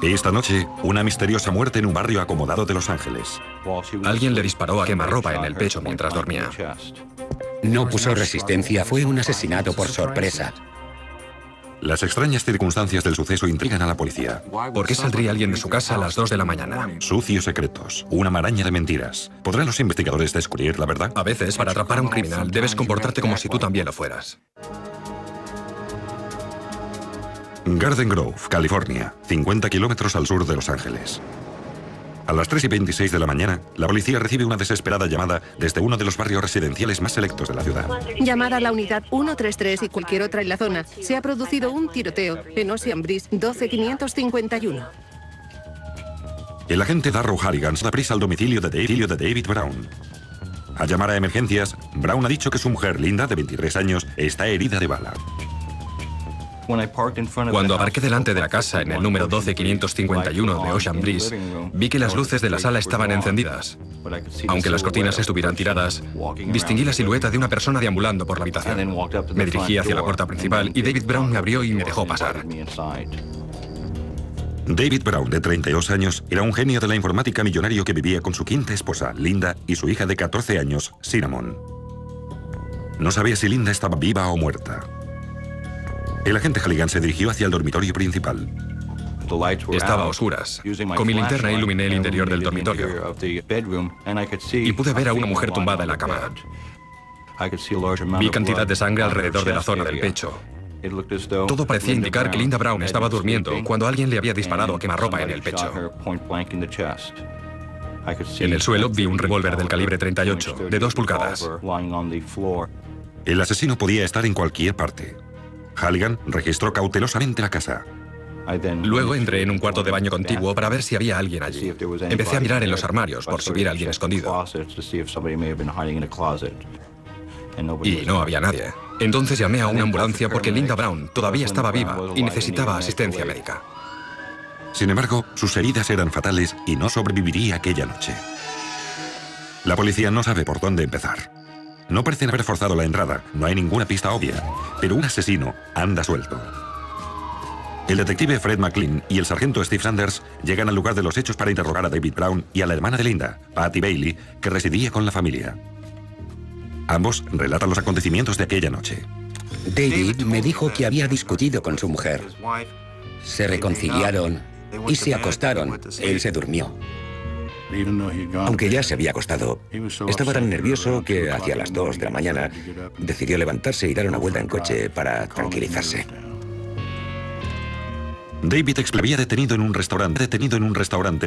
Esta noche, una misteriosa muerte en un barrio acomodado de Los Ángeles. Alguien le disparó a quemarropa en el pecho mientras dormía. No puso resistencia, fue un asesinato por sorpresa. Las extrañas circunstancias del suceso intrigan a la policía. ¿Por qué saldría alguien de su casa a las 2 de la mañana? Sucios secretos, una maraña de mentiras. ¿Podrán los investigadores descubrir la verdad? A veces, para atrapar a un criminal, debes comportarte como si tú también lo fueras. Garden Grove, California, 50 kilómetros al sur de Los Ángeles. A las 3:26 de la mañana, la policía recibe una desesperada llamada desde uno de los barrios residenciales más selectos de la ciudad. Llamada a la unidad 133 y cualquier otra en la zona. Se ha producido un tiroteo en Ocean Breeze 12551. El agente Darrow Harrigan da prisa al domicilio de David Brown. Al llamar a emergencias, Brown ha dicho que su mujer, Linda, de 23 años, está herida de bala. Cuando aparqué delante de la casa en el número 12551 de Ocean Breeze, vi que las luces de la sala estaban encendidas. Aunque las cortinas estuvieran tiradas, distinguí la silueta de una persona deambulando por la habitación. Me dirigí hacia la puerta principal y David Brown me abrió y me dejó pasar. David Brown, de 32 años, era un genio de la informática millonario que vivía con su quinta esposa, Linda, y su hija de 14 años, Cinnamon. No sabía si Linda estaba viva o muerta. El agente Halligan se dirigió hacia el dormitorio principal. Estaba a oscuras. Con mi linterna iluminé el interior del dormitorio y pude ver a una mujer tumbada en la cama. Vi cantidad de sangre alrededor de la zona del pecho. Todo parecía indicar que Linda Brown estaba durmiendo cuando alguien le había disparado a quemarropa en el pecho. En el suelo vi un revólver del calibre 38, de 2 pulgadas. El asesino podía estar en cualquier parte. Halligan registró cautelosamente la casa. Luego entré en un cuarto de baño contiguo para ver si había alguien allí. Empecé a mirar en los armarios por si hubiera alguien escondido. Y no había nadie. Entonces llamé a una ambulancia porque Linda Brown todavía estaba viva y necesitaba asistencia médica. Sin embargo, sus heridas eran fatales y no sobreviviría aquella noche. La policía no sabe por dónde empezar. No parecen haber forzado la entrada, no hay ninguna pista obvia, pero un asesino anda suelto. El detective Fred McLean y el sargento Steve Sanders llegan al lugar de los hechos para interrogar a David Brown y a la hermana de Linda, Patty Bailey, que residía con la familia. Ambos relatan los acontecimientos de aquella noche. David me dijo que había discutido con su mujer. Se reconciliaron y se acostaron. Él se durmió. Aunque ya se había acostado, estaba tan nervioso que hacia las 2 de la mañana decidió levantarse y dar una vuelta en coche para tranquilizarse. David había detenido en un restaurante,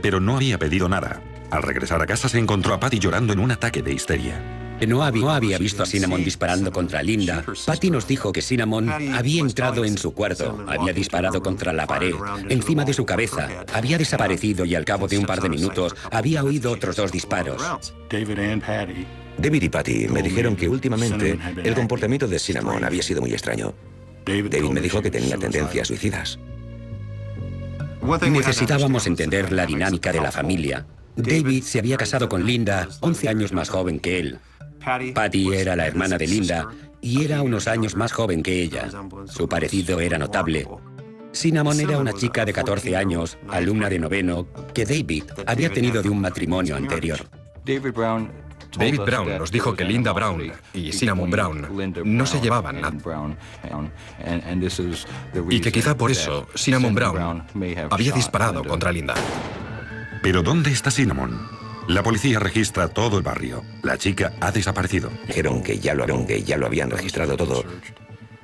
pero no había pedido nada. Al regresar a casa se encontró a Patty llorando en un ataque de histeria. No había visto a Cinnamon disparando contra Linda. Patty nos dijo que Cinnamon había entrado en su cuarto, había disparado contra la pared, encima de su cabeza, había desaparecido y al cabo de un par de minutos había oído otros 2 disparos. David y Patty me dijeron que últimamente el comportamiento de Cinnamon había sido muy extraño. David me dijo que tenía tendencias suicidas. Necesitábamos entender la dinámica de la familia. David se había casado con Linda, 11 años más joven que él. Patty era la hermana de Linda y era unos años más joven que ella. Su parecido era notable. Cinnamon era una chica de 14 años, alumna de 9º, que David había tenido de un matrimonio anterior. David Brown nos dijo que Linda Brown y Cinnamon Brown no se llevaban nada. Y que quizá por eso Cinnamon Brown había disparado contra Linda. ¿Pero dónde está Cinnamon? La policía registra todo el barrio. La chica ha desaparecido. Dijeron que ya lo habían registrado todo.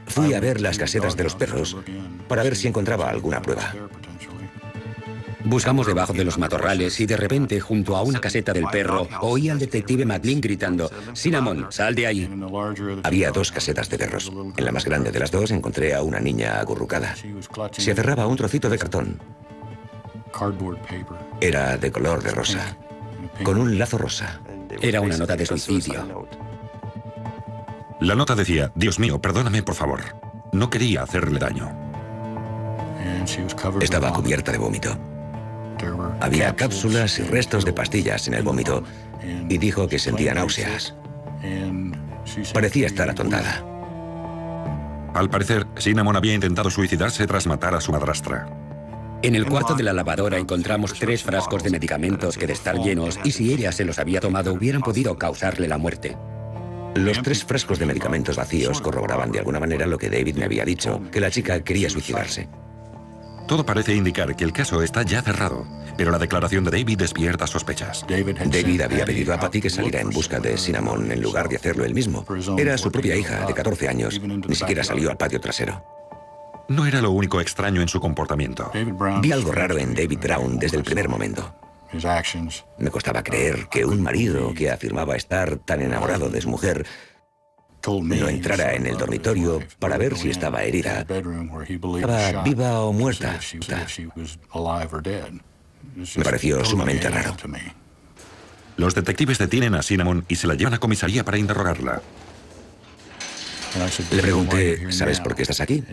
Fui a ver las casetas de los perros para ver si encontraba alguna prueba. Buscamos debajo de los matorrales y de repente, junto a una caseta del perro, oí al detective McLean gritando: «Cinnamon, sal de ahí». Había 2 casetas de perros. En la más grande de las 2 encontré a una niña acurrucada. Se aferraba a un trocito de cartón. Era de color de rosa, con un lazo rosa. Era una nota de suicidio. La nota decía: «Dios mío, perdóname, por favor. No quería hacerle daño». Estaba cubierta de vómito. Había cápsulas y restos de pastillas en el vómito y dijo que sentía náuseas. Parecía estar atontada. Al parecer, Cinnamon había intentado suicidarse tras matar a su madrastra. En el cuarto de la lavadora encontramos 3 frascos de medicamentos que de estar llenos y si ella se los había tomado hubieran podido causarle la muerte. Los 3 frascos de medicamentos vacíos corroboraban de alguna manera lo que David me había dicho, que la chica quería suicidarse. Todo parece indicar que el caso está ya cerrado, pero la declaración de David despierta sospechas. David había pedido a Patty que saliera en busca de Cinnamon en lugar de hacerlo él mismo. Era su propia hija, de 14 años. Ni siquiera salió al patio trasero. No era lo único extraño en su comportamiento. Vi algo raro en David Brown desde el primer momento. Me costaba creer que un marido que afirmaba estar tan enamorado de su mujer no entrara en el dormitorio para ver si estaba herida, estaba viva o muerta. Me pareció sumamente raro. Los detectives detienen a Cinnamon y se la llevan a comisaría para interrogarla. Le pregunté, ¿sabes por qué estás aquí?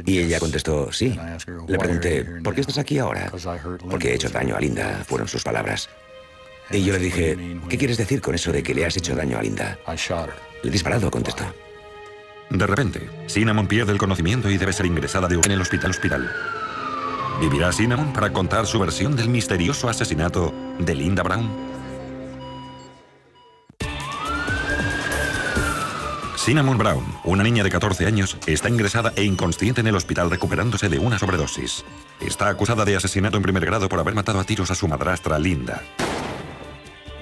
Y ella contestó, sí. Le pregunté, ¿por qué estás aquí ahora? Porque he hecho daño a Linda, fueron sus palabras. Y yo le dije, ¿qué quieres decir con eso de que le has hecho daño a Linda? Le he disparado, contestó. De repente, Cinnamon pierde el conocimiento y debe ser ingresada en el hospital. ¿Vivirá Cinnamon para contar su versión del misterioso asesinato de Linda Brown? Cinnamon Brown, una niña de 14 años, está ingresada e inconsciente en el hospital recuperándose de una sobredosis. Está acusada de asesinato en primer grado por haber matado a tiros a su madrastra, Linda.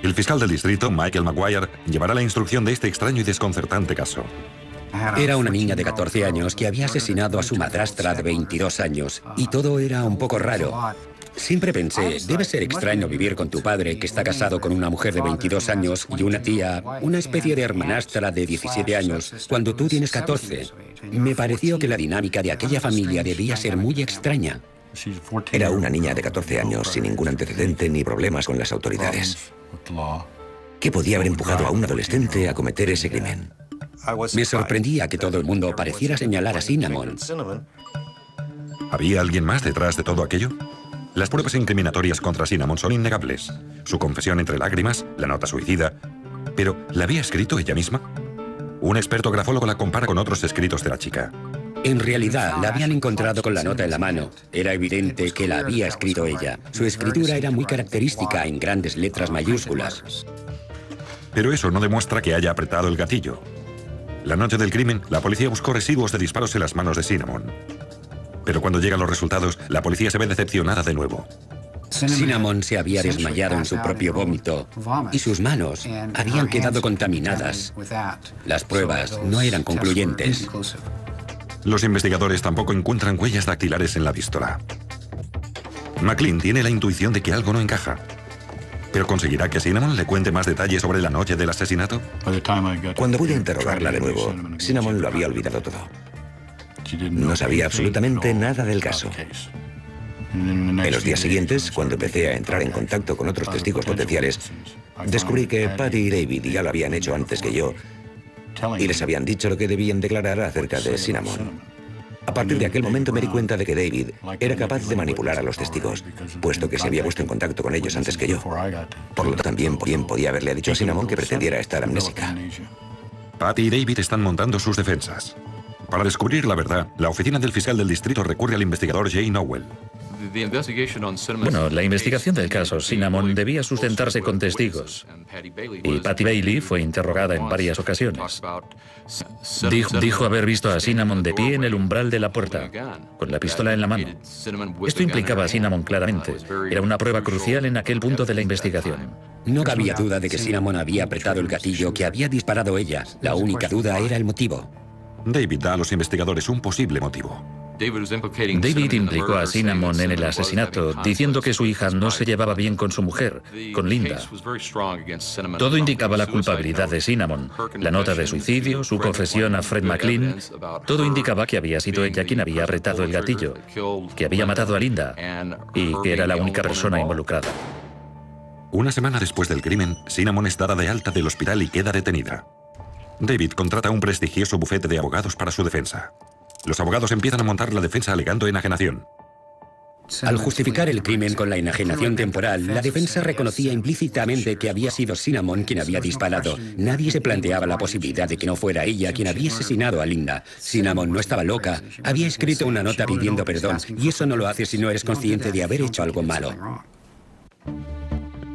El fiscal del distrito, Michael Maguire, llevará la instrucción de este extraño y desconcertante caso. Era una niña de 14 años que había asesinado a su madrastra de 22 años y todo era un poco raro. Siempre pensé, debe ser extraño vivir con tu padre que está casado con una mujer de 22 años y una tía, una especie de hermanastra de 17 años, cuando tú tienes 14. Me pareció que la dinámica de aquella familia debía ser muy extraña. Era una niña de 14 años sin ningún antecedente ni problemas con las autoridades. ¿Qué podía haber empujado a un adolescente a cometer ese crimen? Me sorprendía que todo el mundo pareciera señalar a Cinnamon. ¿Había alguien más detrás de todo aquello? Las pruebas incriminatorias contra Cinnamon son innegables. Su confesión entre lágrimas, la nota suicida. ¿Pero la había escrito ella misma? Un experto grafólogo la compara con otros escritos de la chica. En realidad, la habían encontrado con la nota en la mano. Era evidente que la había escrito ella. Su escritura era muy característica en grandes letras mayúsculas. Pero eso no demuestra que haya apretado el gatillo. La noche del crimen, la policía buscó residuos de disparos en las manos de Cinnamon. Pero cuando llegan los resultados, la policía se ve decepcionada de nuevo. Cinnamon se había desmayado en su propio vómito y sus manos habían quedado contaminadas. Las pruebas no eran concluyentes. Los investigadores tampoco encuentran huellas dactilares en la pistola. McLean tiene la intuición de que algo no encaja. ¿Pero conseguirá que Cinnamon le cuente más detalles sobre la noche del asesinato? Cuando pude interrogarla de nuevo, Cinnamon lo había olvidado todo. No sabía absolutamente nada del caso. En los días siguientes, cuando empecé a entrar en contacto con otros testigos potenciales, descubrí que Patty y David ya lo habían hecho antes que yo y les habían dicho lo que debían declarar acerca de Cinnamon. A partir de aquel momento me di cuenta de que David era capaz de manipular a los testigos, puesto que se había puesto en contacto con ellos antes que yo. Por lo tanto, también podía haberle dicho a Cinnamon que pretendiera estar amnésica. Patty y David están montando sus defensas. Para descubrir la verdad, la oficina del fiscal del distrito recurre al investigador Jay Nowell. Bueno, la investigación del caso Cinnamon debía sustentarse con testigos. Y Patty Bailey fue interrogada en varias ocasiones. Dijo haber visto a Cinnamon de pie en el umbral de la puerta, con la pistola en la mano. Esto implicaba a Cinnamon claramente. Era una prueba crucial en aquel punto de la investigación. No cabía duda de que Cinnamon había apretado el gatillo que había disparado ella. La única duda era el motivo. David da a los investigadores un posible motivo. David implicó a Cinnamon en el asesinato, diciendo que su hija no se llevaba bien con su mujer, con Linda. Todo indicaba la culpabilidad de Cinnamon. La nota de suicidio, su confesión a Fred McLean, todo indicaba que había sido ella quien había apretado el gatillo, que había matado a Linda y que era la única persona involucrada. Una semana después del crimen, Cinnamon es dada de alta del hospital y queda detenida. David contrata un prestigioso bufete de abogados para su defensa. Los abogados empiezan a montar la defensa alegando enajenación. Al justificar el crimen con la enajenación temporal, la defensa reconocía implícitamente que había sido Cinnamon quien había disparado. Nadie se planteaba la posibilidad de que no fuera ella quien había asesinado a Linda. Cinnamon no estaba loca. Había escrito una nota pidiendo perdón, y eso no lo haces si no eres consciente de haber hecho algo malo.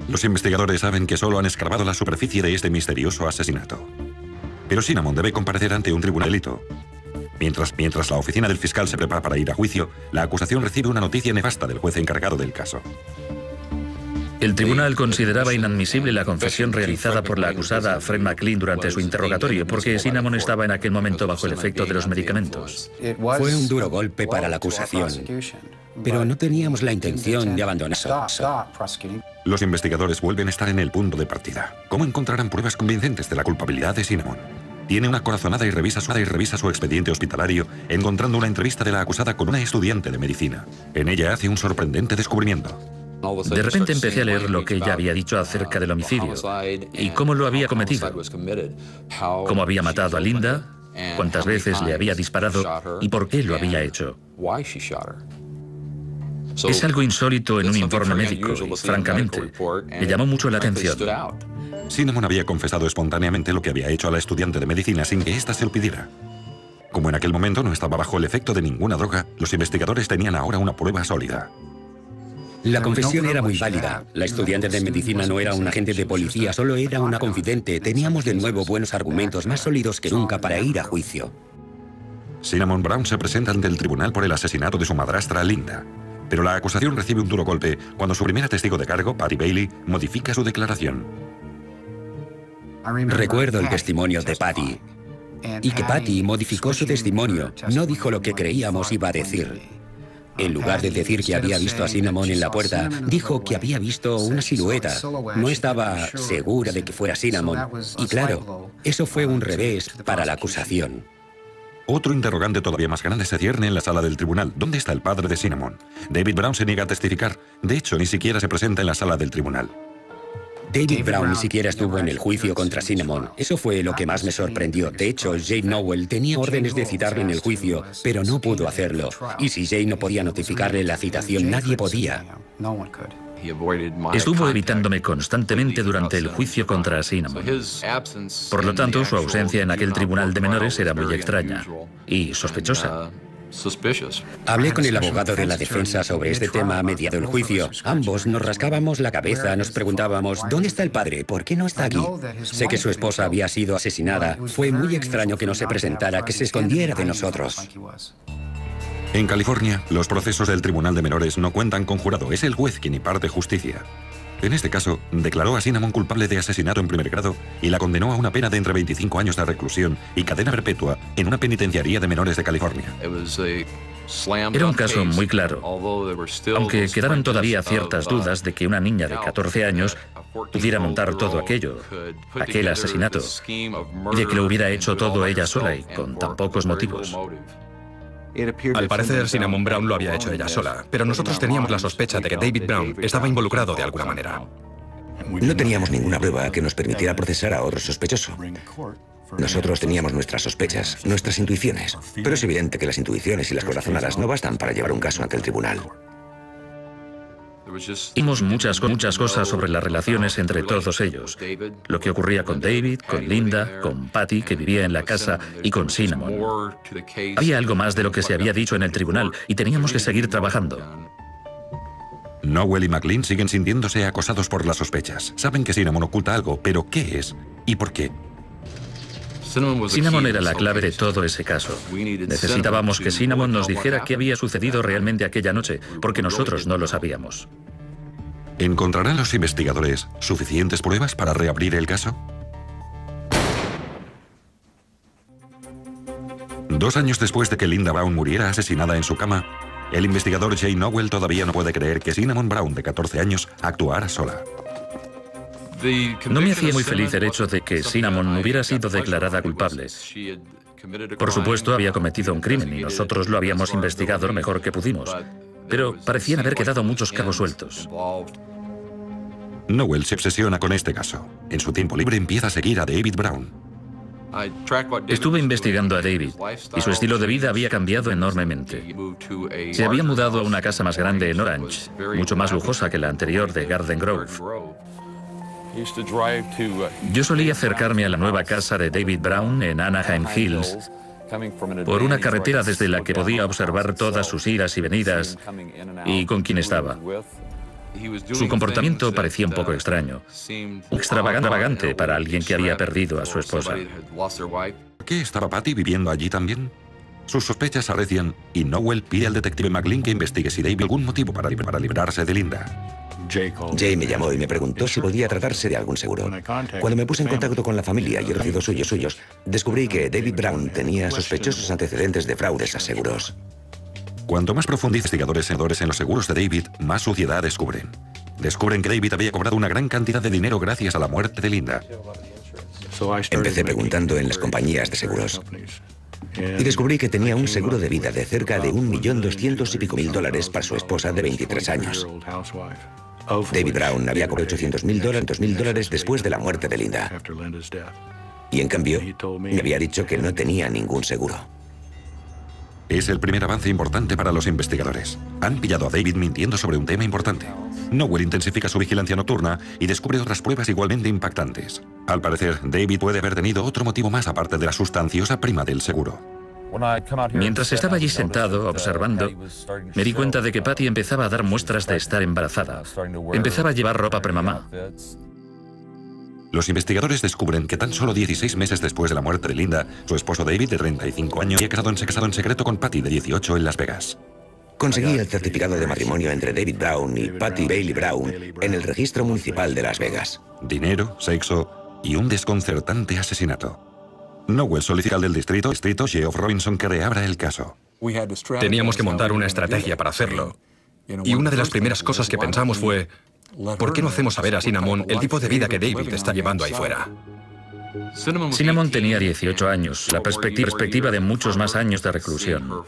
Los investigadores saben que solo han escarbado la superficie de este misterioso asesinato. Pero Cinnamon debe comparecer ante un tribunal de delito. Mientras la oficina del fiscal se prepara para ir a juicio, la acusación recibe una noticia nefasta del juez encargado del caso. El tribunal consideraba inadmisible la confesión realizada por la acusada Fred McLean durante su interrogatorio, porque Cinnamon estaba en aquel momento bajo el efecto de los medicamentos. Fue un duro golpe para la acusación, pero no teníamos la intención de abandonar eso. Los investigadores vuelven a estar en el punto de partida. ¿Cómo encontrarán pruebas convincentes de la culpabilidad de Cinnamon? Tiene una corazonada y revisa su expediente hospitalario, encontrando una entrevista de la acusada con una estudiante de medicina. En ella hace un sorprendente descubrimiento. De repente empecé a leer lo que ella había dicho acerca del homicidio y cómo lo había cometido, cómo había matado a Linda, cuántas veces le había disparado y por qué lo había hecho. Es algo insólito en un informe médico y, francamente, me llamó mucho la atención. Cinnamon había confesado espontáneamente lo que había hecho a la estudiante de medicina sin que ésta se lo pidiera. Como en aquel momento no estaba bajo el efecto de ninguna droga, los investigadores tenían ahora una prueba sólida. La confesión era muy válida. La estudiante de medicina no era un agente de policía, solo era una confidente. Teníamos de nuevo buenos argumentos, más sólidos que nunca para ir a juicio. Cinnamon Brown se presenta ante el tribunal por el asesinato de su madrastra Linda. Pero la acusación recibe un duro golpe cuando su primera testigo de cargo, Patty Bailey, modifica su declaración. Recuerdo el testimonio de Patty, y que Patty modificó su testimonio. No dijo lo que creíamos iba a decir. En lugar de decir que había visto a Cinnamon en la puerta, dijo que había visto una silueta. No estaba segura de que fuera Cinnamon. Y claro, eso fue un revés para la acusación. Otro interrogante todavía más grande se cierne en la sala del tribunal. ¿Dónde está el padre de Cinnamon? David Brown se niega a testificar. De hecho, ni siquiera se presenta en la sala del tribunal. David Brown ni siquiera estuvo en el juicio contra Cinnamon. Eso fue lo que más me sorprendió. De hecho, Jane Nowell tenía órdenes de citarlo en el juicio, pero no pudo hacerlo. Y si Jane no podía notificarle la citación, nadie podía. Estuvo evitándome constantemente durante el juicio contra Cinnamon. Por lo tanto, su ausencia en aquel tribunal de menores era muy extraña y sospechosa. Hablé con el abogado de la defensa sobre este tema a mediado el juicio. Ambos nos rascábamos la cabeza, nos preguntábamos, ¿dónde está el padre? ¿Por qué no está aquí? Sé que su esposa había sido asesinada. Fue muy extraño que no se presentara, que se escondiera de nosotros. En California, los procesos del Tribunal de Menores no cuentan con jurado. Es el juez quien imparte justicia. En este caso, declaró a Cinnamon culpable de asesinato en primer grado y la condenó a una pena de entre 25 años de reclusión y cadena perpetua en una penitenciaría de menores de California. Era un caso muy claro, aunque quedaron todavía ciertas dudas de que una niña de 14 años pudiera montar todo aquello, aquel asesinato, y de que lo hubiera hecho todo ella sola y con tan pocos motivos. Al parecer, Cinnamon Brown lo había hecho ella sola, pero nosotros teníamos la sospecha de que David Brown estaba involucrado de alguna manera. No teníamos ninguna prueba que nos permitiera procesar a otro sospechoso. Nosotros teníamos nuestras sospechas, nuestras intuiciones, pero es evidente que las intuiciones y las corazonadas no bastan para llevar un caso ante el tribunal. Vimos muchas cosas sobre las relaciones entre todos ellos. Lo que ocurría con David, con Linda, con Patty, que vivía en la casa, y con Cinnamon. Había algo más de lo que se había dicho en el tribunal y teníamos que seguir trabajando. Nowell y McLean siguen sintiéndose acosados por las sospechas. Saben que Cinnamon oculta algo, pero ¿qué es? ¿Y por qué? Cinnamon era la clave de todo ese caso. Necesitábamos que Cinnamon nos dijera qué había sucedido realmente aquella noche, porque nosotros no lo sabíamos. ¿Encontrarán los investigadores suficientes pruebas para reabrir el caso? 2 años después de que Linda Brown muriera asesinada en su cama, el investigador Jay Nowell todavía no puede creer que Cinnamon Brown, de 14 años, actuara sola. No me hacía muy feliz el hecho de que Cinnamon hubiera sido declarada culpable. Por supuesto, había cometido un crimen y nosotros lo habíamos investigado lo mejor que pudimos, pero parecían haber quedado muchos cabos sueltos. Nowell se obsesiona con este caso. En su tiempo libre empieza a seguir a David Brown. Estuve investigando a David y su estilo de vida había cambiado enormemente. Se había mudado a una casa más grande en Orange, mucho más lujosa que la anterior de Garden Grove. Yo solía acercarme a la nueva casa de David Brown en Anaheim Hills por una carretera desde la que podía observar todas sus idas y venidas y con quién estaba. Su comportamiento parecía un poco extraño, extravagante para alguien que había perdido a su esposa. ¿Qué estaba Patty viviendo allí también? Sus sospechas arrecian y Nowell pide al detective McLean que investigue si David algún motivo para librarse de Linda. Jay me llamó y me preguntó si podía tratarse de algún seguro. Cuando me puse en contacto con la familia y conocidos suyos, descubrí que David Brown tenía sospechosos antecedentes de fraudes a seguros. Cuanto más profundizan investigadores en los seguros de David, más suciedad descubren. Descubren que David había cobrado una gran cantidad de dinero gracias a la muerte de Linda. Empecé preguntando en las compañías de seguros. Y descubrí que tenía un seguro de vida de cerca de $1.200.000 y pico para su esposa de 23 años. David Brown había cobrado $800.000 después de la muerte de Linda. Y en cambio, me había dicho que no tenía ningún seguro. Es el primer avance importante para los investigadores. Han pillado a David mintiendo sobre un tema importante. Nowell intensifica su vigilancia nocturna y descubre otras pruebas igualmente impactantes. Al parecer, David puede haber tenido otro motivo más aparte de la sustanciosa prima del seguro. Mientras estaba allí sentado, observando, me di cuenta de que Patty empezaba a dar muestras de estar embarazada. Empezaba a llevar ropa premamá. Los investigadores descubren que tan solo 16 meses después de la muerte de Linda, su esposo David, de 35 años, había casado en secreto con Patty, de 18, en Las Vegas. Conseguí el certificado de matrimonio entre David Brown y Patty Bailey Brown en el registro municipal de Las Vegas. Dinero, sexo y un desconcertante asesinato. Nowell solicita al del distrito Geoff Robinson que reabra el caso. Teníamos que montar una estrategia para hacerlo. Y una de las primeras cosas que pensamos fue: ¿por qué no hacemos saber a Cinnamon el tipo de vida que David está llevando ahí fuera? Cinnamon tenía 18 años, la perspectiva de muchos más años de reclusión.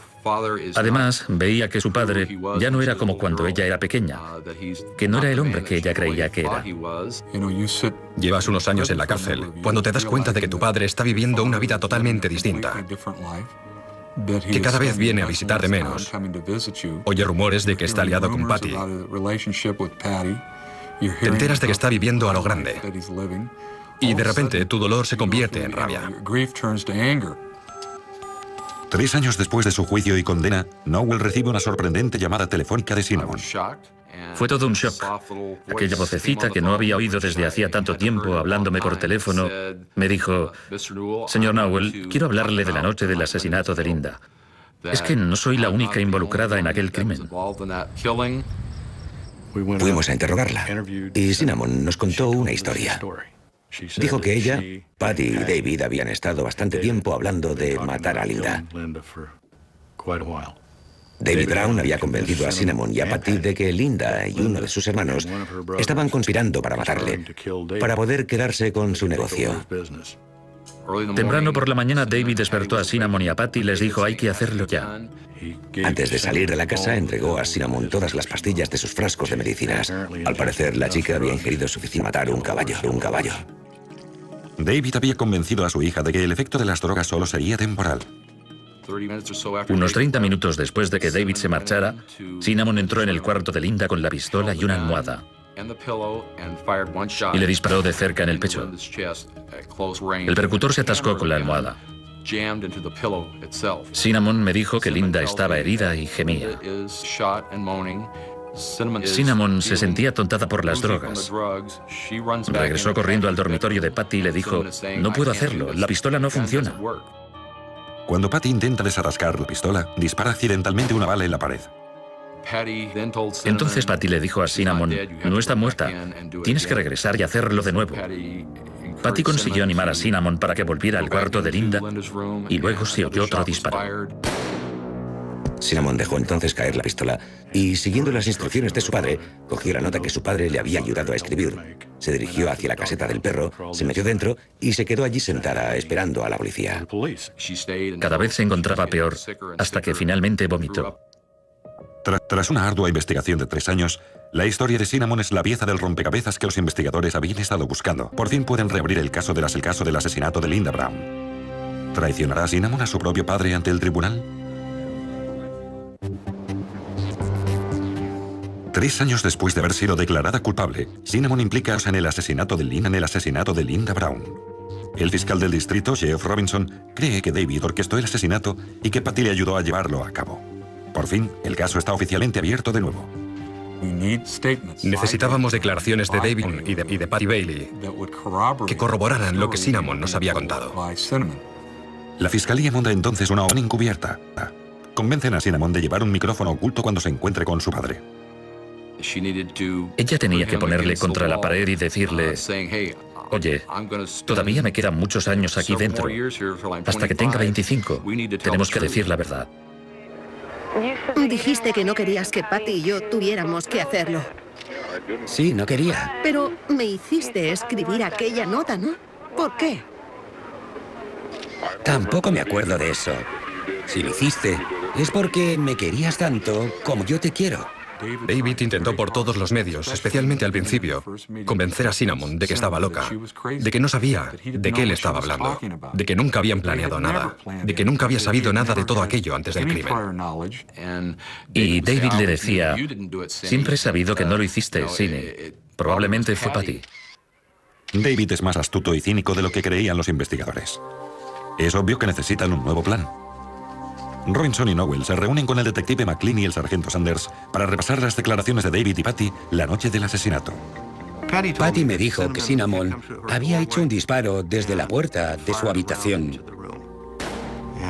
Además, veía que su padre ya no era como cuando ella era pequeña, que no era el hombre que ella creía que era. Llevas unos años en la cárcel, cuando te das cuenta de que tu padre está viviendo una vida totalmente distinta, que cada vez viene a visitarte menos. Oye rumores de que está aliado con Patty. Te enteras de que está viviendo a lo grande. Y de repente tu dolor se convierte en rabia. 3 años después de su juicio y condena, Nowell recibe una sorprendente llamada telefónica de Cinnamon. Fue todo un shock. Aquella vocecita que no había oído desde hacía tanto tiempo hablándome por teléfono me dijo: «Señor Nowell, quiero hablarle de la noche del asesinato de Linda. Es que no soy la única involucrada en aquel crimen». Fuimos a interrogarla y Cinnamon nos contó una historia. Dijo que ella, Patty y David habían estado bastante tiempo hablando de matar a Linda. David Brown había convencido a Cinnamon y a Patty de que Linda y uno de sus hermanos estaban conspirando para matarle, para poder quedarse con su negocio. Temprano por la mañana, David despertó a Cinnamon y a Patty y les dijo: «Hay que hacerlo ya». Antes de salir de la casa, entregó a Cinnamon todas las pastillas de sus frascos de medicinas. Al parecer, la chica había ingerido suficiente para matar un caballo. David había convencido a su hija de que el efecto de las drogas solo sería temporal. Unos 30 minutos después de que David se marchara, Cinnamon entró en el cuarto de Linda con la pistola y una almohada. Y le disparó de cerca en el pecho. El percutor se atascó con la almohada. Cinnamon me dijo que Linda estaba herida y gemía. Cinnamon se sentía atontada por las drogas. Regresó corriendo al dormitorio de Patty y le dijo: «No puedo hacerlo, la pistola no funciona». Cuando Patty intenta desatascar la pistola, dispara accidentalmente una bala en la pared. Entonces Patty le dijo a Cinnamon: «No está muerta, tienes que regresar y hacerlo de nuevo». Patty consiguió animar a Cinnamon para que volviera al cuarto de Linda y luego se oyó otro disparo. Cinnamon dejó entonces caer la pistola y, siguiendo las instrucciones de su padre, cogió la nota que su padre le había ayudado a escribir. Se dirigió hacia la caseta del perro, se metió dentro y se quedó allí sentada esperando a la policía. Cada vez se encontraba peor, hasta que finalmente vomitó. Tras una ardua investigación de 3 años, la historia de Cinnamon es la pieza del rompecabezas que los investigadores habían estado buscando. Por fin pueden reabrir el caso del asesinato de Linda Brown. ¿Traicionará Cinnamon a su propio padre ante el tribunal? 3 años después de haber sido declarada culpable, Cinnamon implica en el asesinato de Linda Brown. El fiscal del distrito, Jeff Robinson, cree que David orquestó el asesinato y que Patty le ayudó a llevarlo a cabo. Por fin, el caso está oficialmente abierto de nuevo. Necesitábamos declaraciones de David y de Patty Bailey que corroboraran lo que Cinnamon nos había contado. La fiscalía monta entonces una orden encubierta. Convencen a Cinnamon de llevar un micrófono oculto cuando se encuentre con su padre. Ella tenía que ponerle contra la pared y decirle: oye, todavía me quedan muchos años aquí dentro. Hasta que tenga 25, tenemos que decir la verdad. Dijiste que no querías que Patty y yo tuviéramos que hacerlo. Sí, no quería. Pero me hiciste escribir aquella nota, ¿no? ¿Por qué? Tampoco me acuerdo de eso. Si lo hiciste, es porque me querías tanto como yo te quiero. David intentó por todos los medios, especialmente al principio, convencer a Cinnamon de que estaba loca, de que no sabía de qué él estaba hablando, de que nunca habían planeado nada, de que nunca había sabido nada de todo aquello antes del crimen. Y David le decía: siempre he sabido que no lo hiciste, Cindy. Probablemente fue Patty. David es más astuto y cínico de lo que creían los investigadores. Es obvio que necesitan un nuevo plan. Robinson y Nowell se reúnen con el detective McLean y el sargento Sanders para repasar las declaraciones de David y Patty la noche del asesinato. Patty me dijo que Cinnamon había hecho un disparo desde la puerta de su habitación,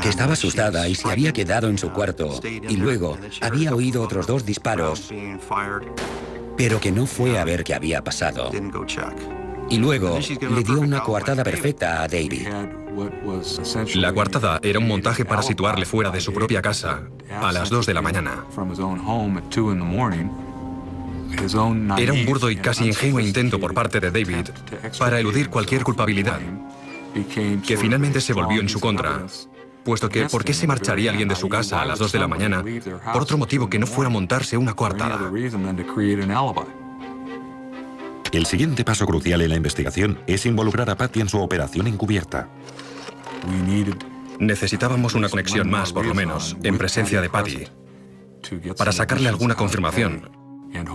que estaba asustada y se había quedado en su cuarto, y luego había oído otros 2 disparos, pero que no fue a ver qué había pasado. Y luego le dio una coartada perfecta a David. La coartada era un montaje para situarle fuera de su propia casa a las 2 de la mañana. Era un burdo y casi ingenuo intento por parte de David para eludir cualquier culpabilidad, que finalmente se volvió en su contra, puesto que ¿por qué se marcharía alguien de su casa a las 2 de la mañana por otro motivo que no fuera montarse una coartada? El siguiente paso crucial en la investigación es involucrar a Patty en su operación encubierta. Necesitábamos una conexión más, por lo menos, en presencia de Patty, para sacarle alguna confirmación.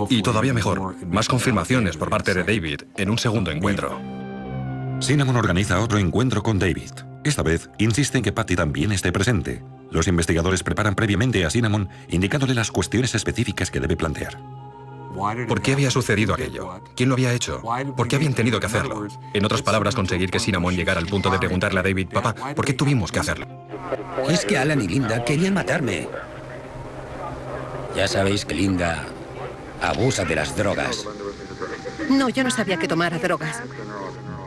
Y todavía mejor, más confirmaciones por parte de David en un segundo encuentro. Cinnamon organiza otro encuentro con David. Esta vez insiste en que Patty también esté presente. Los investigadores preparan previamente a Cinnamon, indicándole las cuestiones específicas que debe plantear. ¿Por qué había sucedido aquello? ¿Quién lo había hecho? ¿Por qué habían tenido que hacerlo? En otras palabras, conseguir que Cinnamon llegara al punto de preguntarle a David: papá, ¿por qué tuvimos que hacerlo? Es que Alan y Linda querían matarme. Ya sabéis que Linda abusa de las drogas. No, yo no sabía que tomara drogas.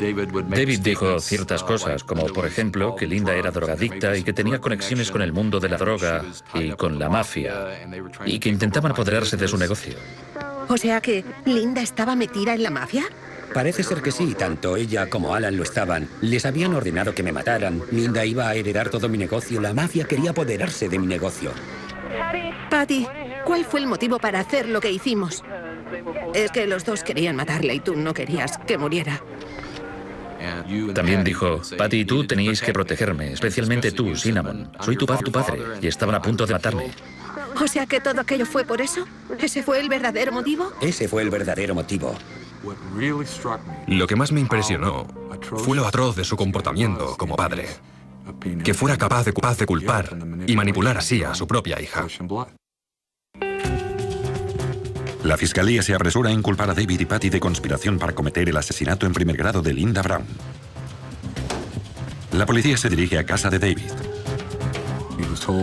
David dijo ciertas cosas, como por ejemplo que Linda era drogadicta y que tenía conexiones con el mundo de la droga y con la mafia, y que intentaban apoderarse de su negocio. O sea que Linda estaba metida en la mafia. Parece ser que sí, tanto ella como Alan lo estaban. Les habían ordenado que me mataran. Linda iba a heredar todo mi negocio. La mafia quería apoderarse de mi negocio. Patty, ¿cuál fue el motivo para hacer lo que hicimos? Es que los dos querían matarle y tú no querías que muriera. También dijo: Patty y tú teníais que protegerme, especialmente tú, Cinnamon. Soy tu padre, y estaban a punto de matarme. O sea que todo aquello fue por eso. ¿Ese fue el verdadero motivo? Ese fue el verdadero motivo. Lo que más me impresionó fue lo atroz de su comportamiento como padre, que fuera capaz de culpar y manipular así a su propia hija. La fiscalía se apresura a inculpar a David y Patty de conspiración para cometer el asesinato en primer grado de Linda Brown. La policía se dirige a casa de David.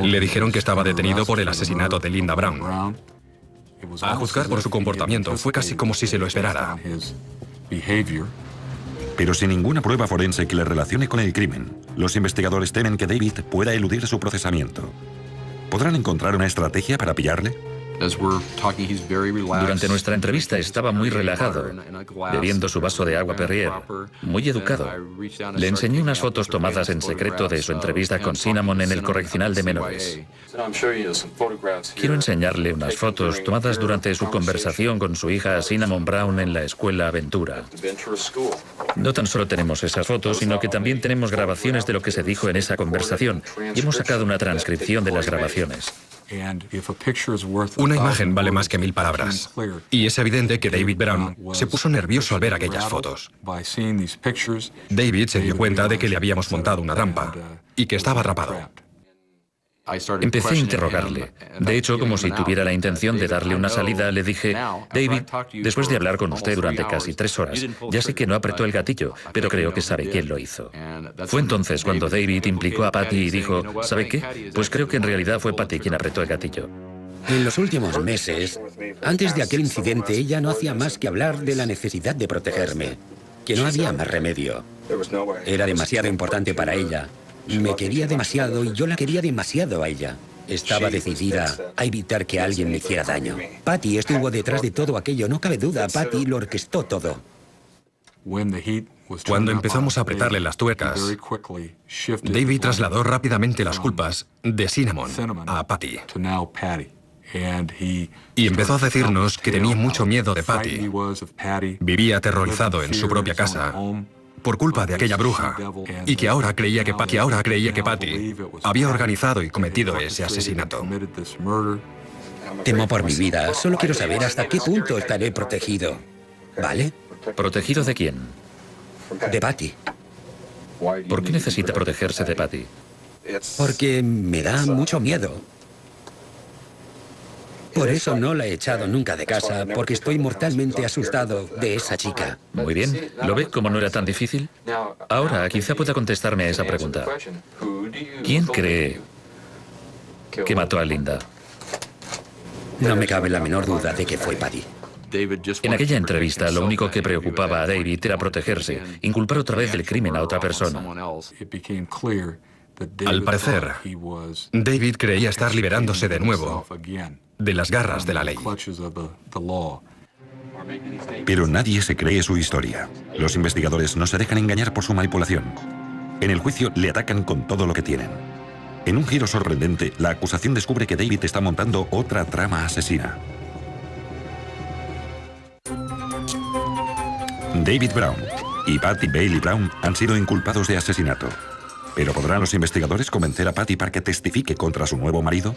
Le dijeron que estaba detenido por el asesinato de Linda Brown. A juzgar por su comportamiento, fue casi como si se lo esperara. Pero sin ninguna prueba forense que le relacione con el crimen, los investigadores temen que David pueda eludir su procesamiento. ¿Podrán encontrar una estrategia para pillarle? Durante nuestra entrevista estaba muy relajado, bebiendo su vaso de agua Perrier, muy educado. Le enseñé unas fotos tomadas en secreto de su entrevista con Cinnamon en el correccional de menores. Quiero enseñarle unas fotos tomadas durante su conversación con su hija Cinnamon Brown en la escuela Aventura. No tan solo tenemos esas fotos, sino que también tenemos grabaciones de lo que se dijo en esa conversación y hemos sacado una transcripción de las grabaciones. Una imagen vale más que 1000 palabras. Y es evidente que David Brown se puso nervioso al ver aquellas fotos. David se dio cuenta de que le habíamos montado una trampa y que estaba atrapado. Empecé a interrogarle. De hecho, como si tuviera la intención de darle una salida, le dije, David, después de hablar con usted durante casi 3 horas, ya sé que no apretó el gatillo, pero creo que sabe quién lo hizo. Fue entonces cuando David implicó a Patty y dijo, ¿sabe qué? Pues creo que en realidad fue Patty quien apretó el gatillo. En los últimos meses, antes de aquel incidente, ella no hacía más que hablar de la necesidad de protegerme, que no había más remedio. Era demasiado importante para ella. Me quería demasiado y yo la quería demasiado a ella. Estaba decidida a evitar que alguien me hiciera daño. Patty estuvo detrás de todo aquello, no cabe duda. Patty lo orquestó todo. Cuando empezamos a apretarle las tuercas, David trasladó rápidamente las culpas de Cinnamon a Patty. Y empezó a decirnos que tenía mucho miedo de Patty. Vivía aterrorizado en su propia casa por culpa de aquella bruja, y que ahora creía que Patty había organizado y cometido ese asesinato. Temo por mi vida. Solo quiero saber hasta qué punto estaré protegido. ¿Vale? ¿Protegido de quién? De Patty. ¿Por qué necesita protegerse de Patty? Porque me da mucho miedo. Por eso no la he echado nunca de casa, porque estoy mortalmente asustado de esa chica. Muy bien. ¿Lo ve como no era tan difícil? Ahora, quizá pueda contestarme a esa pregunta. ¿Quién cree que mató a Linda? No me cabe la menor duda de que fue Patty. En aquella entrevista, lo único que preocupaba a David era protegerse, inculpar otra vez del crimen a otra persona. Al parecer, David creía estar liberándose de nuevo de las garras de la ley. Pero nadie se cree su historia. Los investigadores no se dejan engañar por su manipulación. En el juicio le atacan con todo lo que tienen. En un giro sorprendente, la acusación descubre que David está montando otra trama asesina. David Brown y Patty Bailey Brown han sido inculpados de asesinato. ¿Pero podrán los investigadores convencer a Patty para que testifique contra su nuevo marido?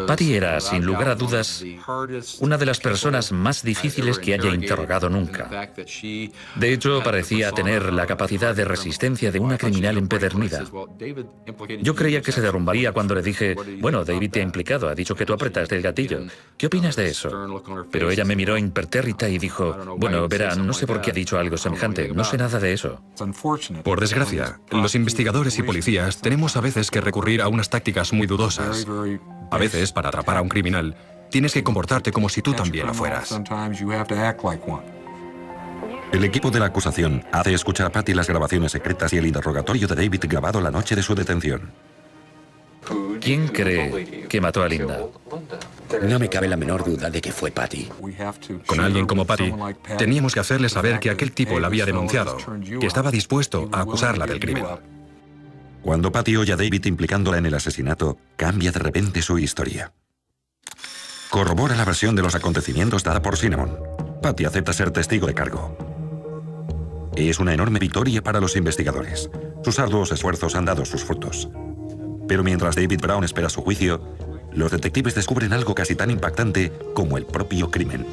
Patty era, sin lugar a dudas, una de las personas más difíciles que haya interrogado nunca. De hecho, parecía tener la capacidad de resistencia de una criminal empedernida. Yo creía que se derrumbaría cuando le dije, bueno, David te ha implicado, ha dicho que tú apretaste el gatillo. ¿Qué opinas de eso? Pero ella me miró impertérrita y dijo, bueno, verá, no sé por qué ha dicho algo semejante, no sé nada de eso. Por desgracia, los investigadores y policías tenemos a veces que recurrir a unas tácticas muy dudosas. A veces, para atrapar a un criminal, tienes que comportarte como si tú también lo fueras. El equipo de la acusación hace escuchar a Patty las grabaciones secretas y el interrogatorio de David grabado la noche de su detención. ¿Quién cree que mató a Linda? No me cabe la menor duda de que fue Patty. Con alguien como Patty, teníamos que hacerle saber que aquel tipo la había denunciado, que estaba dispuesto a acusarla del crimen. Cuando Patty oye a David implicándola en el asesinato, cambia de repente su historia. Corrobora la versión de los acontecimientos dada por Cinnamon. Patty acepta ser testigo de cargo. Es una enorme victoria para los investigadores. Sus arduos esfuerzos han dado sus frutos. Pero mientras David Brown espera su juicio, los detectives descubren algo casi tan impactante como el propio crimen.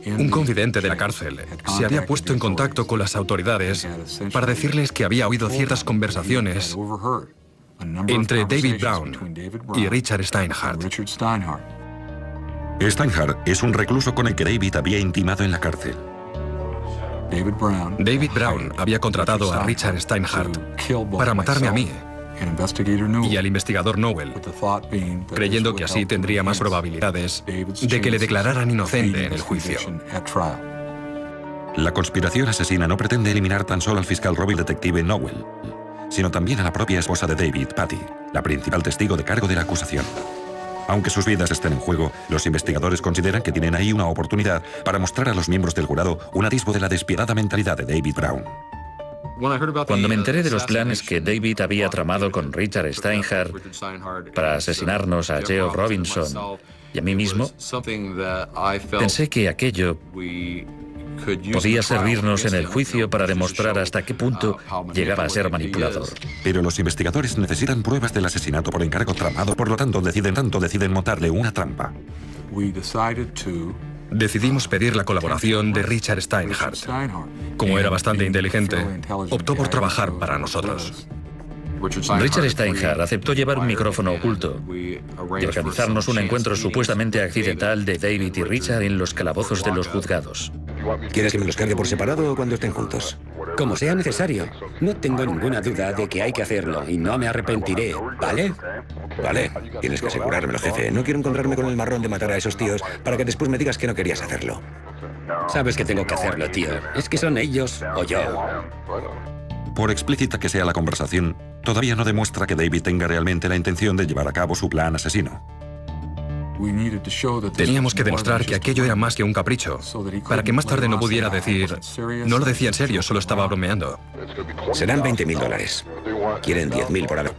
Un confidente de la cárcel se había puesto en contacto con las autoridades para decirles que había oído ciertas conversaciones entre David Brown y Richard Steinhardt. Steinhardt es un recluso con el que David había intimado en la cárcel. David Brown había contratado a Richard Steinhardt para matarme a mí y al investigador Nowell, creyendo que así tendría más probabilidades de que le declararan inocente en el juicio. La conspiración asesina no pretende eliminar tan solo al fiscal Robbie detective Nowell, sino también a la propia esposa de David, Patty, la principal testigo de cargo de la acusación. Aunque sus vidas estén en juego, los investigadores consideran que tienen ahí una oportunidad para mostrar a los miembros del jurado un atisbo de la despiadada mentalidad de David Brown. Cuando me enteré de los planes que David había tramado con Richard Steinhardt para asesinarnos a Geoff Robinson y a mí mismo, pensé que aquello podía servirnos en el juicio para demostrar hasta qué punto llegaba a ser manipulador. Pero los investigadores necesitan pruebas del asesinato por encargo tramado, por lo tanto deciden montarle una trampa. Decidimos pedir la colaboración de Richard Steinhardt. Como era bastante inteligente, optó por trabajar para nosotros. Richard Steinhardt aceptó llevar un micrófono oculto y organizarnos un encuentro supuestamente accidental de David y Richard en los calabozos de los juzgados. ¿Quieres que me los cargue por separado o cuando estén juntos? Como sea necesario. No tengo ninguna duda de que hay que hacerlo y no me arrepentiré, ¿vale? Vale, tienes que asegurármelo, jefe. No quiero encontrarme con el marrón de matar a esos tíos para que después me digas que no querías hacerlo. Sabes que tengo que hacerlo, tío. Es que son ellos o yo. Por explícita que sea la conversación, todavía no demuestra que David tenga realmente la intención de llevar a cabo su plan asesino. Teníamos que demostrar que aquello era más que un capricho, para que más tarde no pudiera decir, no lo decía en serio, solo estaba bromeando. Serán $20.000. Quieren 10.000 por hora.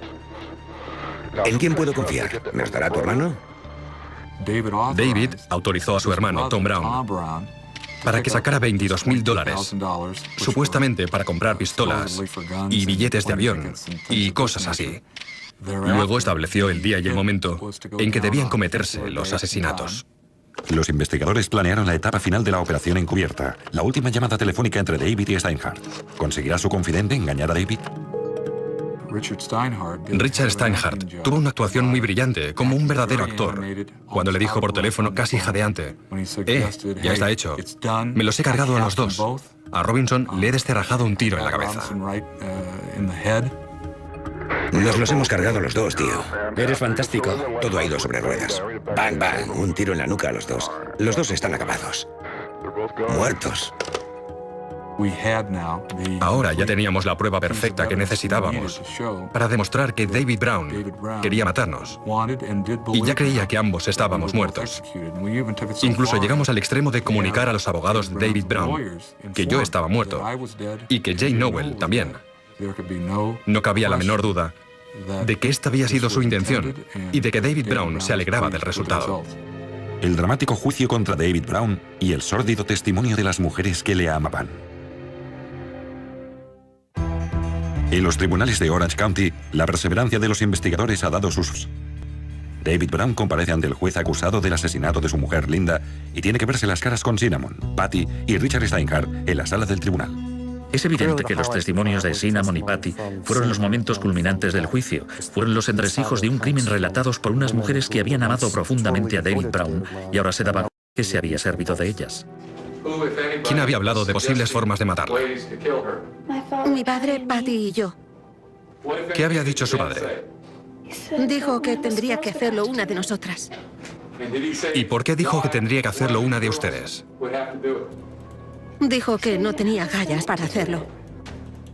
¿En quién puedo confiar? ¿Nos dará tu hermano? David autorizó a su hermano, Tom Brown, para que sacara $22.000, supuestamente para comprar pistolas y billetes de avión y cosas así. Luego estableció el día y el momento en que debían cometerse los asesinatos. Los investigadores planearon la etapa final de la operación encubierta, la última llamada telefónica entre David y Steinhardt. ¿Conseguirá su confidente engañar a David? Richard Steinhardt tuvo una actuación muy brillante, como un verdadero actor, cuando le dijo por teléfono casi jadeante, ya está hecho, me los he cargado a los dos. A Robinson le he descerrajado un tiro en la cabeza. Nos los hemos cargado los dos, tío. Eres fantástico. Todo ha ido sobre ruedas. Bang, bang, un tiro en la nuca a los dos. Los dos están acabados. Muertos. Ahora ya teníamos la prueba perfecta que necesitábamos para demostrar que David Brown quería matarnos. Y ya creía que ambos estábamos muertos. Incluso llegamos al extremo de comunicar a los abogados de David Brown que yo estaba muerto y que Jane Nowell también. No cabía la menor duda de que esta había sido su intención y de que David Brown se alegraba del resultado. El dramático juicio contra David Brown y el sórdido testimonio de las mujeres que le amaban. En los tribunales de Orange County, la perseverancia de los investigadores ha dado sus... David Brown comparece ante el juez acusado del asesinato de su mujer Linda y tiene que verse las caras con Cinnamon, Patty y Richard Steinhardt en la sala del tribunal. Es evidente que los testimonios de Cinnamon y Patty fueron los momentos culminantes del juicio. Fueron los entresijos de un crimen relatados por unas mujeres que habían amado profundamente a David Brown y ahora se daba cuenta que se había servido de ellas. ¿Quién había hablado de posibles formas de matarla? Mi padre, Patty y yo. ¿Qué había dicho su padre? Dijo que tendría que hacerlo una de nosotras. ¿Y por qué dijo que tendría que hacerlo una de ustedes? Dijo que no tenía agallas para hacerlo.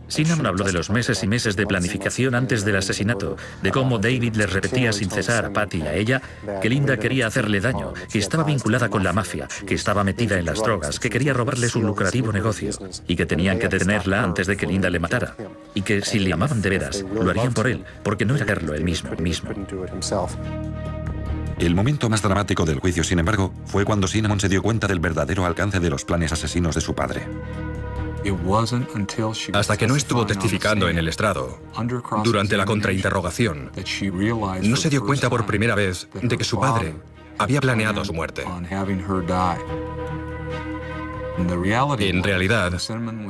Cinnamon habló de los meses y meses de planificación antes del asesinato, de cómo David les repetía sin cesar a Patty y a ella que Linda quería hacerle daño, que estaba vinculada con la mafia, que estaba metida en las drogas, que quería robarle su lucrativo negocio y que tenían que detenerla antes de que Linda le matara y que si le amaban de veras, lo harían por él, porque no era hacerlo él mismo. El momento más dramático del juicio, sin embargo, fue cuando Cinnamon se dio cuenta del verdadero alcance de los planes asesinos de su padre. Hasta que no estuvo testificando en el estrado, durante la contrainterrogación, no se dio cuenta por primera vez de que su padre había planeado su muerte. En realidad,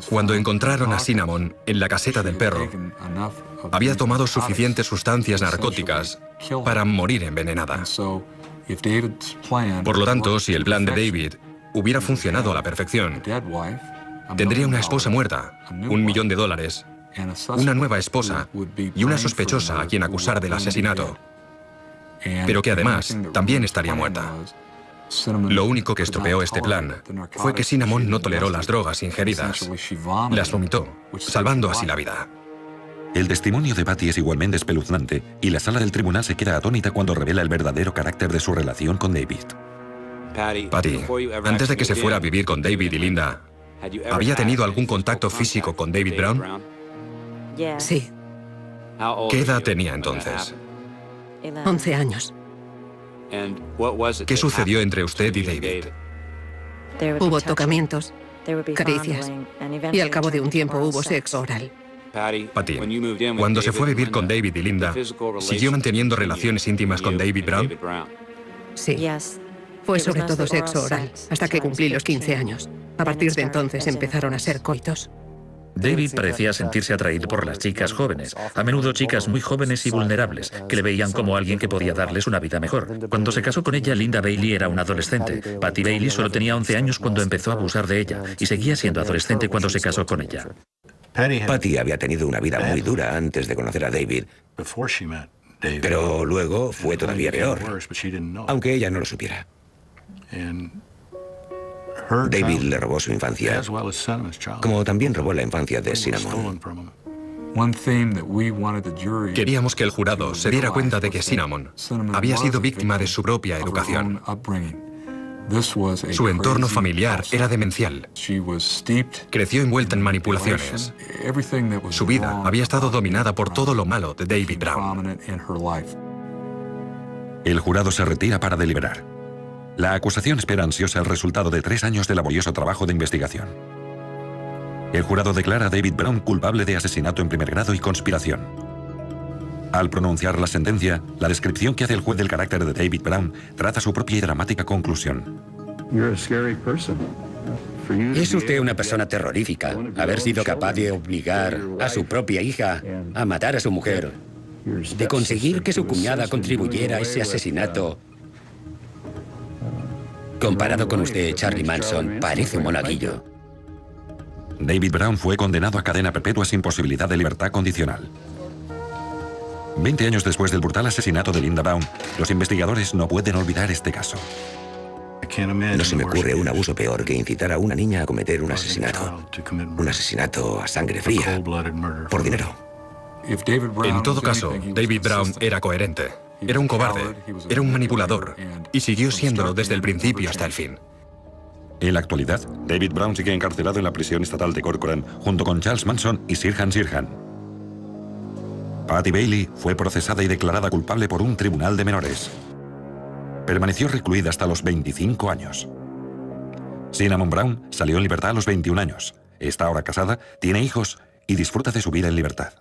cuando encontraron a Cinnamon en la caseta del perro, había tomado suficientes sustancias narcóticas para morir envenenada. Por lo tanto, si el plan de David hubiera funcionado a la perfección, tendría una esposa muerta, $1 millón, una nueva esposa y una sospechosa a quien acusar del asesinato, pero que además también estaría muerta. Lo único que estropeó este plan fue que Cinnamon no toleró las drogas ingeridas. Las vomitó, salvando así la vida. El testimonio de Patty es igualmente espeluznante y la sala del tribunal se queda atónita cuando revela el verdadero carácter de su relación con David. Patty, antes de que se fuera a vivir con David y Linda, ¿había tenido algún contacto físico con David Brown? Sí, ¿Qué edad tenía entonces? 11 años. ¿Qué sucedió entre usted y David? Hubo tocamientos, caricias y al cabo de un tiempo hubo sexo oral. Patty, cuando se fue a vivir con David y Linda, ¿siguió manteniendo relaciones íntimas con David Brown? Sí, fue sobre todo sexo oral, hasta que cumplí los 15 años. A partir de entonces empezaron a ser coitos. David parecía sentirse atraído por las chicas jóvenes, a menudo chicas muy jóvenes y vulnerables, que le veían como alguien que podía darles una vida mejor. Cuando se casó con ella, Linda Bailey era una adolescente. Patty Bailey solo tenía 11 años cuando empezó a abusar de ella, y seguía siendo adolescente cuando se casó con ella. Patty había tenido una vida muy dura antes de conocer a David, pero luego fue todavía peor, aunque ella no lo supiera. David le robó su infancia, como también robó la infancia de Cinnamon. Queríamos que el jurado se diera cuenta de que Cinnamon había sido víctima de su propia educación. Su entorno familiar era demencial. Creció envuelta en manipulaciones. Su vida había estado dominada por todo lo malo de David Brown. El jurado se retira para deliberar. La acusación espera ansiosa el resultado de 3 años de laborioso trabajo de investigación. El jurado declara a David Brown culpable de asesinato en primer grado y conspiración. Al pronunciar la sentencia, la descripción que hace el juez del carácter de David Brown traza su propia y dramática conclusión. Es usted una persona terrorífica. Haber sido capaz de obligar a su propia hija a matar a su mujer, de conseguir que su cuñada contribuyera a ese asesinato. Comparado con usted, Charlie Manson, parece un monaguillo. David Brown fue condenado a cadena perpetua sin posibilidad de libertad condicional. 20 años después del brutal asesinato de Linda Brown, los investigadores no pueden olvidar este caso. No se me ocurre un abuso peor que incitar a una niña a cometer un asesinato. Un asesinato a sangre fría, por dinero. En todo caso, David Brown era coherente. Era un cobarde, era un manipulador, y siguió siéndolo desde el principio hasta el fin. En la actualidad, David Brown sigue encarcelado en la prisión estatal de Corcoran, junto con Charles Manson y Sirhan Sirhan. Patty Bailey fue procesada y declarada culpable por un tribunal de menores. Permaneció recluida hasta los 25 años. Cinnamon Brown salió en libertad a los 21 años. Está ahora casada, tiene hijos y disfruta de su vida en libertad.